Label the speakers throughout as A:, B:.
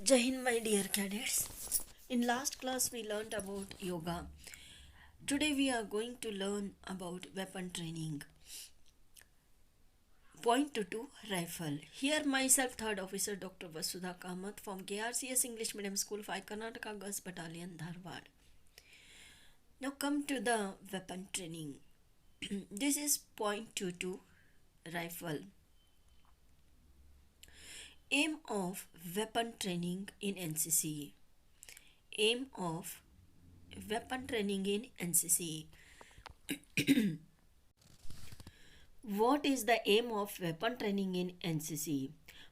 A: Jai Hind, my dear cadets. In last class, we learned about yoga. Today, we are going to learn about weapon training. Point to rifle. Here, myself, Third Officer Dr. Vasudha Kamath from KRCS English Medium School 5 Karnataka Girls Battalion, Dharwad. Now, come to the weapon training. This is point to rifle. Aim of weapon training in NCC. Aim of weapon training in NCC. What is the aim of weapon training in NCC?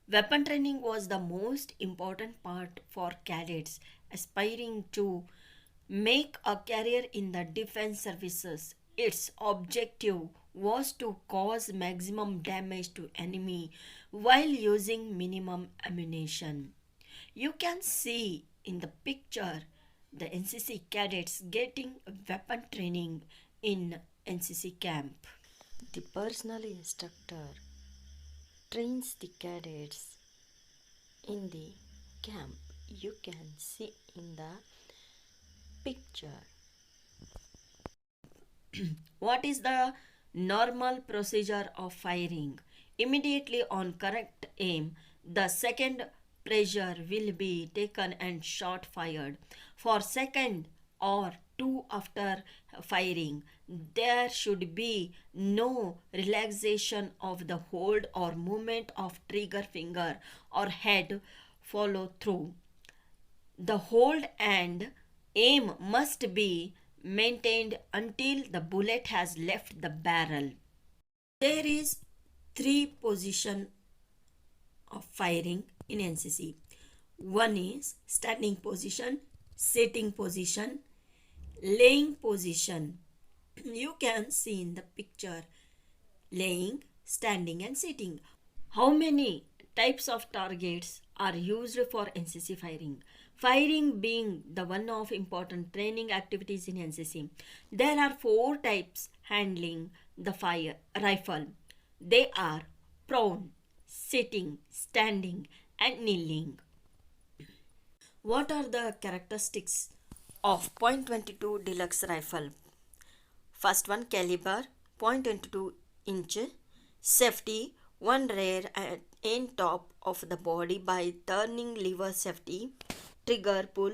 A: Weapon training was the most important part for cadets aspiring to make a career in the defense services. Its objective was to cause maximum damage to enemy while using minimum ammunition. You can see in the picture the NCC cadets getting weapon training in NCC camp. The personal instructor trains the cadets in the camp. You can see in the picture. What is the normal procedure of firing? Immediately on correct aim, the second pressure will be taken and shot fired. For second or two after firing, there should be no relaxation of the hold or movement of trigger finger or head follow through. The hold and aim must be maintained until the bullet has left the barrel. There is three position of firing in NCC. One is standing position, sitting position, laying position. You can see in the picture laying, standing and sitting. How many types of targets are used for NCC firing? Firing being the one of important training activities in NCC. There are four types handling the fire rifle. They are prone, sitting, standing and kneeling. What are the characteristics of .22 deluxe rifle? First one, caliber 0.22 inch, safety, one rear and end top of the body by turning lever safety, trigger pull,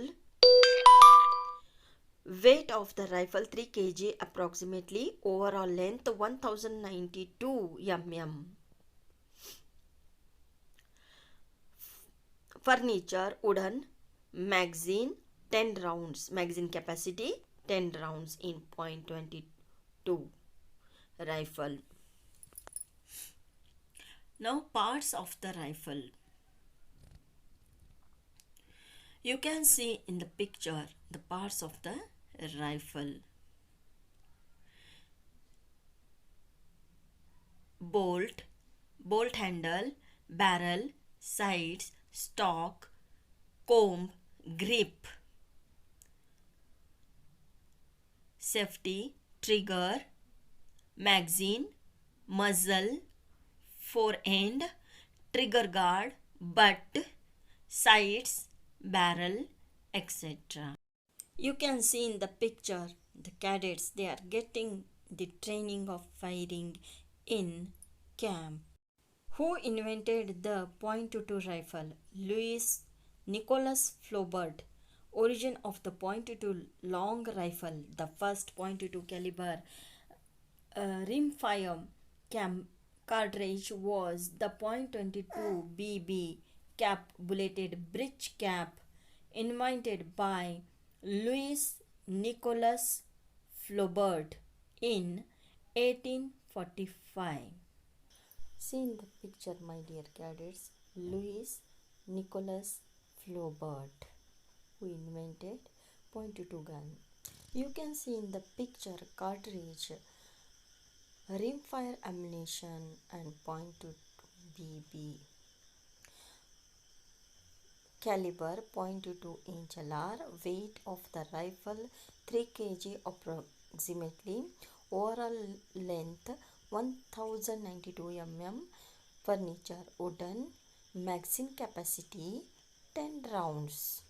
A: weight of the rifle 3 kg approximately, overall length 1092 mm. Furniture, wooden, magazine 10 rounds, magazine capacity 10 rounds in .22 rifle. Now parts of the rifle. You can see in the picture the parts of the rifle. Bolt, bolt handle, barrel, sides, stock, comb, grip, safety, trigger, magazine, muzzle, fore end, trigger guard, butt, sides, barrel, etc. You can see in the picture the cadets, they are getting the training of firing in camp. Who invented the .22 rifle? Louis Nicholas Flaubert. Origin of the .22 long rifle. The first .22 caliber rimfire cartridge was the .22 BB cap bulleted breech cap invented by Louis Nicholas Flaubert in 1845. See in the picture, my dear cadets, Louis Nicholas Flaubert, who invented .22 gun. You can see in the picture cartridge, rimfire ammunition and .22 BB. Caliber 0.22 inch LR, weight of the rifle 3 kg approximately, overall length 1092 mm, furniture wooden, magazine capacity 10 rounds.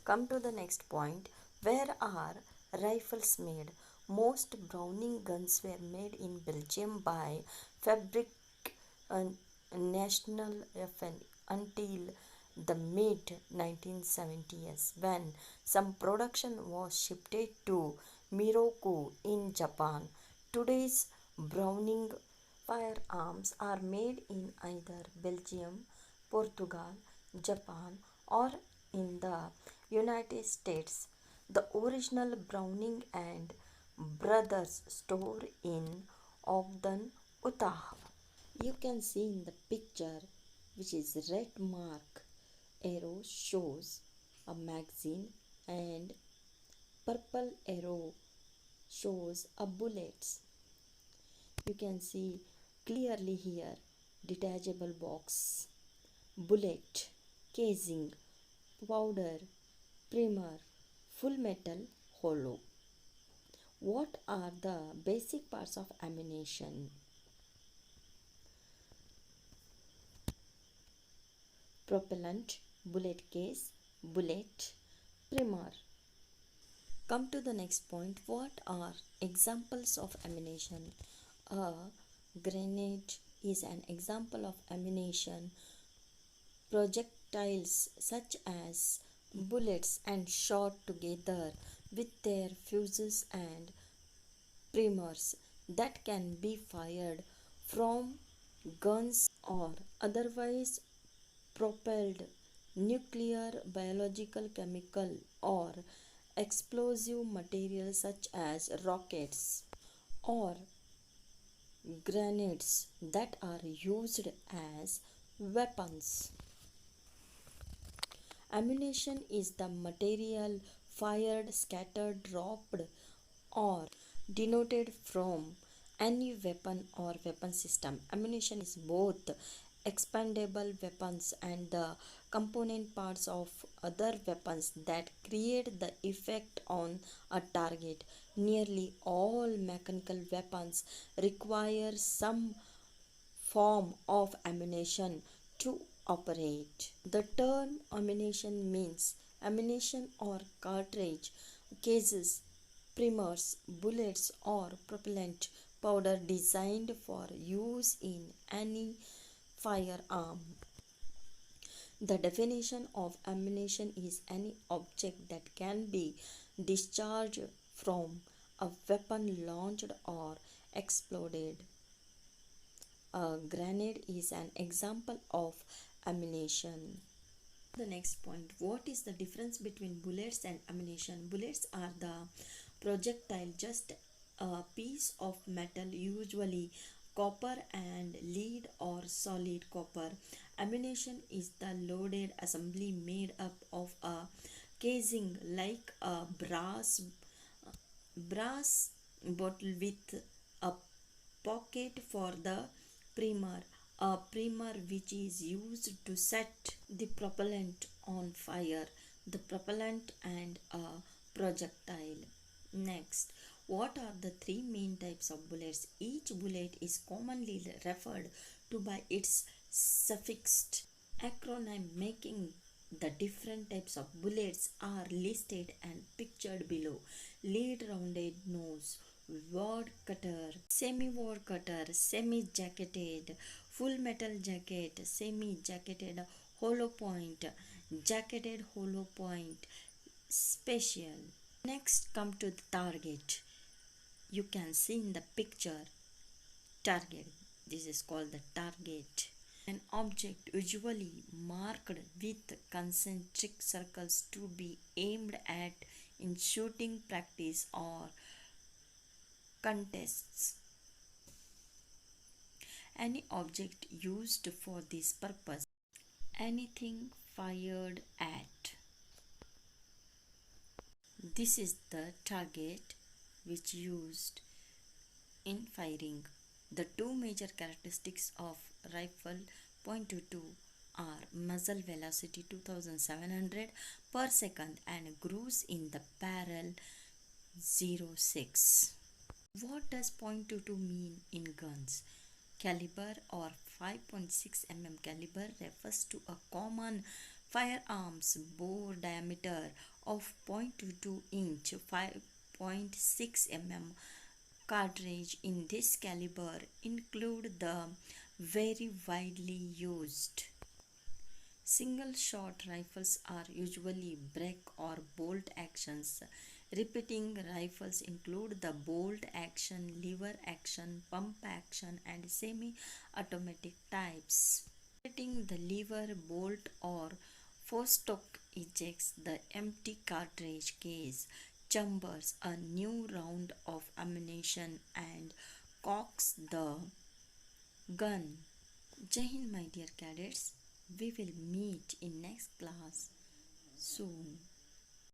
A: Come to the next point. Where are rifles made? Most Browning guns were made in Belgium by Fabric uh, National FN until the mid 1970s when some production was shifted to Miroku in Japan. Today's Browning firearms are made in either Belgium, Portugal, Japan, or in the United States. The original Browning and Brothers store in Ogden, Utah. You can see in the picture, which is red mark arrow shows a magazine and purple arrow shows a bullets. You can see clearly here detachable box, bullet, casing, powder, primer, full metal, hollow. What are the basic parts of ammunition? Propellant, bullet case, bullet, primer. Come to the next point. What are examples of ammunition? A grenade is an example of ammunition. Projectiles such as bullets and shot together with their fuses and primers that can be fired from guns or otherwise propelled nuclear, biological, chemical, or explosive materials such as rockets or grenades that are used as weapons. Ammunition is the material fired, scattered, dropped, or denoted from any weapon or weapon system. Ammunition is both expendable weapons and the component parts of other weapons that create the effect on a target. Nearly all mechanical weapons require some form of ammunition to operate. The term ammunition means ammunition or cartridge, cases, primers, bullets, or propellant powder designed for use in any firearm. The definition of ammunition is any object that can be discharged from a weapon launched or exploded. A grenade is an example of ammunition. The next point, what is the difference between bullets and ammunition? Bullets are the projectile, just a piece of metal, usually copper and lead or solid copper. Ammunition is the loaded assembly made up of a casing like a brass bottle with a pocket for the primer, a primer which is used to set the propellant on fire, the propellant and a projectile. Next, what are the three main types of bullets? Each bullet is commonly referred to by its suffixed acronym, making the different types of bullets are listed and pictured below. Lead rounded nose, wad cutter, semi-wad cutter, semi-jacketed, full metal jacket, semi-jacketed, hollow point, jacketed hollow point, special. Next, come to the target. You can see in the picture target. This is called the target. An object usually marked with concentric circles to be aimed at in shooting practice or contests. Any object used for this purpose. Anything fired at. This is the target which used in firing. The two major characteristics of rifle .22 are muzzle velocity 2700 per second and grooves in the barrel 0.6. What does .22 mean in guns? Caliber or 5.6 mm caliber refers to a common firearms bore diameter of 0.22 inch. 5.6 mm cartridge in this caliber include the very widely used single shot rifles are usually break or bolt actions. Repeating rifles include the bolt action, lever action, pump action, and semi automatic types. Operating the lever, bolt, or forestock ejects the empty cartridge case, chambers a new round of ammunition, and cocks the gun. Jai Hind, my dear cadets. We will meet in next class soon.